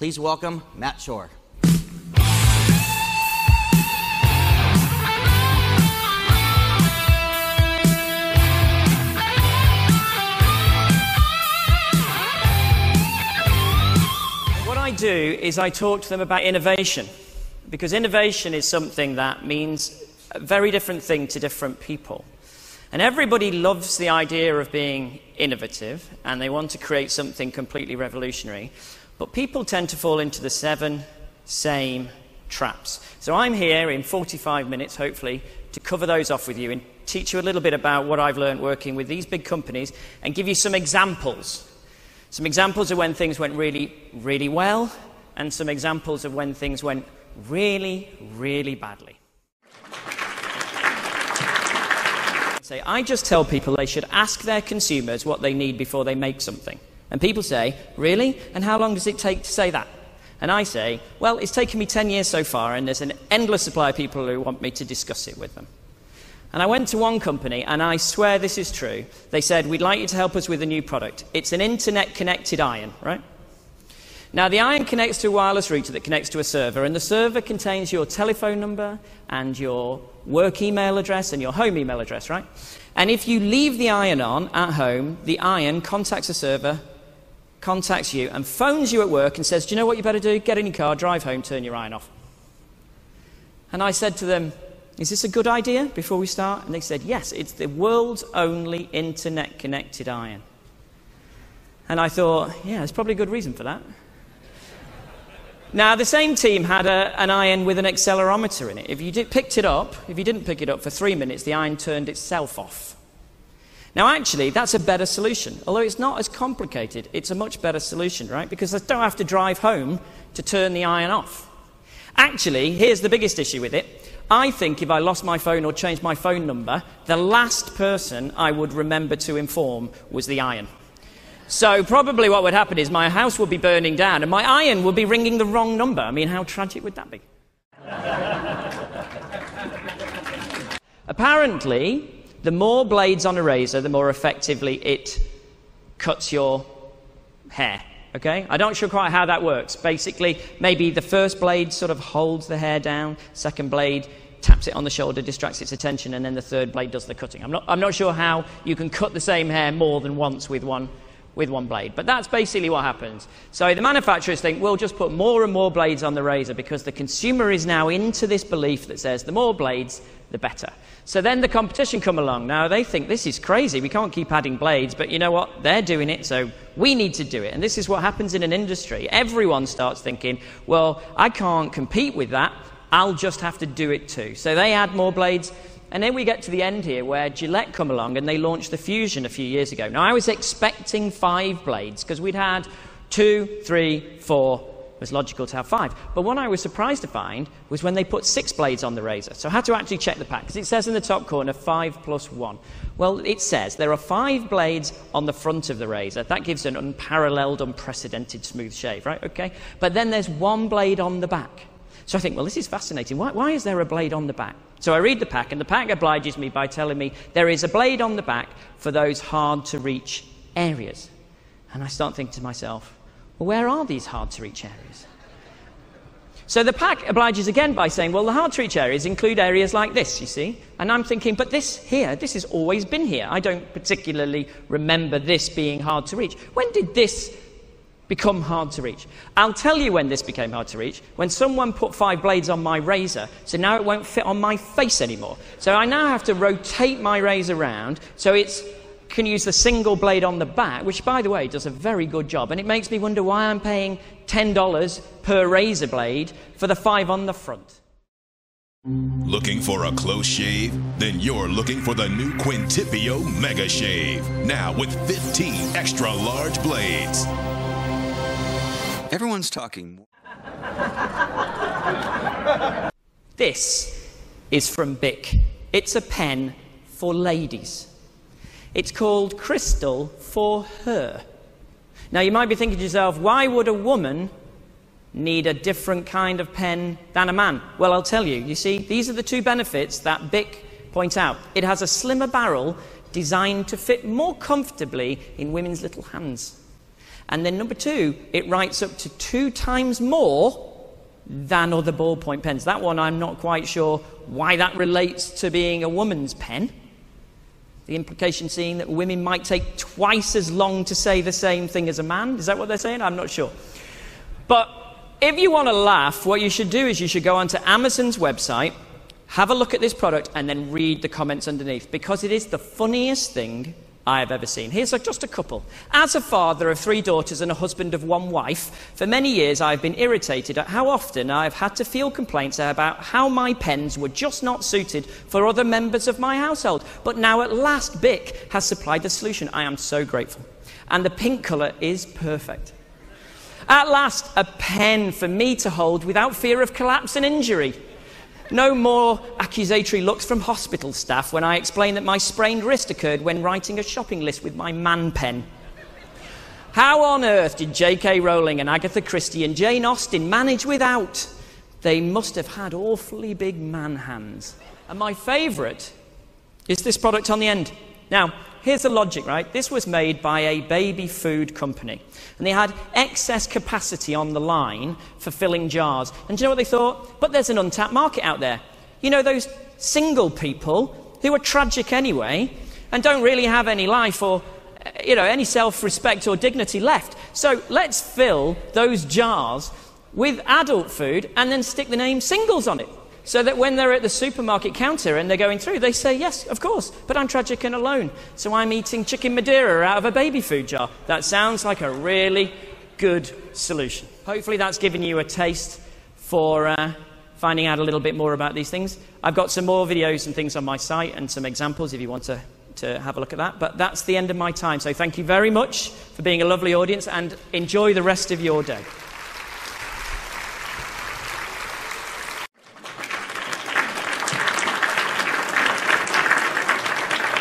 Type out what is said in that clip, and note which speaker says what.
Speaker 1: Please welcome Matt Shore.
Speaker 2: What I do is I talk to them about innovation, because innovation is something that means a very different thing to different people. And everybody loves the idea of being innovative, and they want to create something completely revolutionary. But people tend to fall into the 7 same traps. So I'm here in 45 minutes, hopefully, to cover those off with you and teach you a little bit about what I've learned working with these big companies and give you some examples. Some examples of when things went really, really well, and some examples of when things went really, really badly. I just tell people they should ask their consumers what they need before they make something. And people say, really? And how long does it take to say that? And I say, well, it's taken me 10 years so far, and there's an endless supply of people who want me to discuss it with them. And I went to one company, and I swear this is true. They said, we'd like you to help us with a new product. It's an internet-connected iron, right? Now, the iron connects to a wireless router that connects to a server, and the server contains your telephone number and your work email address and your home email address, right? And if you leave the iron on at home, the iron contacts a server, contacts you, and phones you at work and says, do you know what you better do? Get in your car, drive home, turn your iron off. And I said to them, is this a good idea before we start? And they said, yes, it's the world's only internet-connected iron. And I thought, yeah, there's probably a good reason for that. Now, the same team had an iron with an accelerometer in it. If you picked it up, if you didn't pick it up for 3 minutes, the iron turned itself off. Now, actually, that's a better solution. Although it's not as complicated, it's a much better solution, right? Because I don't have to drive home to turn the iron off. Actually, here's the biggest issue with it. I think if I lost my phone or changed my phone number, the last person I would remember to inform was the iron. So probably what would happen is my house would be burning down and my iron would be ringing the wrong number. I mean, how tragic would that be? Apparently, the more blades on a razor, the more effectively it cuts your hair. Okay? I'm not sure quite how that works. Basically, maybe the first blade sort of holds the hair down, second blade taps it on the shoulder, distracts its attention, and then the third blade does the cutting. I'm not sure how you can cut the same hair more than once with one blade. But that's basically what happens. So the manufacturers think, we'll just put more and more blades on the razor because the consumer is now into this belief that says the more blades, the better. So then the competition come along. Now they think this is crazy. We can't keep adding blades, but you know what? They're doing it, so we need to do it. And this is what happens in an industry. Everyone starts thinking, well, I can't compete with that. I'll just have to do it too. So they add more blades. And then we get to the end here where Gillette come along and they launched the Fusion a few years ago. Now, I was expecting 5 blades because we'd had 2, 3, 4. It was logical to have 5. But what I was surprised to find was when they put 6 blades on the razor. So I had to actually check the pack because it says in the top corner 5 plus 1. Well, it says there are 5 blades on the front of the razor. That gives an unparalleled, unprecedented smooth shave, right? Okay. But then there's 1 blade on the back. So I think, well, this is fascinating. Why is there a blade on the back? So I read the pack, and the pack obliges me by telling me there is a blade on the back for those hard-to-reach areas. And I start thinking to myself, well, where are these hard-to-reach areas? So the pack obliges again by saying, well, the hard-to-reach areas include areas like this, you see. And I'm thinking, but this has always been here. I don't particularly remember this being hard to reach. When did this become hard to reach? I'll tell you when this became hard to reach. When someone put 5 blades on my razor, so now it won't fit on my face anymore. So I now have to rotate my razor around so it can use the single blade on the back, which, by the way, does a very good job. And it makes me wonder why I'm paying $10 per razor blade for the 5 on the front.
Speaker 3: Looking for a close shave? Then you're looking for the new Quintipio Mega Shave. Now with 15 extra large blades.
Speaker 4: Everyone's talking.
Speaker 2: This is from Bic. It's a pen for ladies. It's called Crystal for Her. Now you might be thinking to yourself, why would a woman need a different kind of pen than a man? Well, I'll tell you. You see, these are the 2 benefits that Bic point out. It has a slimmer barrel designed to fit more comfortably in women's little hands. And then number 2, it writes up to 2 times more than other ballpoint pens. That one, I'm not quite sure why that relates to being a woman's pen. The implication being that women might take twice as long to say the same thing as a man. Is that what they're saying? I'm not sure. But if you want to laugh, what you should do is you should go onto Amazon's website, have a look at this product, and then read the comments underneath, because it is the funniest thing I have ever seen. Here's just a couple. As a father of 3 daughters and a husband of 1 wife, for many years I've been irritated at how often I've had to field complaints about how my pens were just not suited for other members of my household. But now at last Bic has supplied the solution. I am so grateful. And the pink colour is perfect. At last, a pen for me to hold without fear of collapse and injury. No more accusatory looks from hospital staff when I explain that my sprained wrist occurred when writing a shopping list with my man pen. How on earth did J.K. Rowling and Agatha Christie and Jane Austen manage without? They must have had awfully big man hands. And my favourite is this product on the end. Now, here's the logic, right? This was made by a baby food company. And they had excess capacity on the line for filling jars. And do you know what they thought? But there's an untapped market out there. You know, those single people who are tragic anyway and don't really have any life or, any self-respect or dignity left. So let's fill those jars with adult food and then stick the name singles on it. So that when they're at the supermarket counter and they're going through, they say, yes, of course, but I'm tragic and alone. So I'm eating chicken Madeira out of a baby food jar. That sounds like a really good solution. Hopefully that's given you a taste for finding out a little bit more about these things. I've got some more videos and things on my site and some examples if you want to have a look at that. But that's the end of my time. So thank you very much for being a lovely audience and enjoy the rest of your day.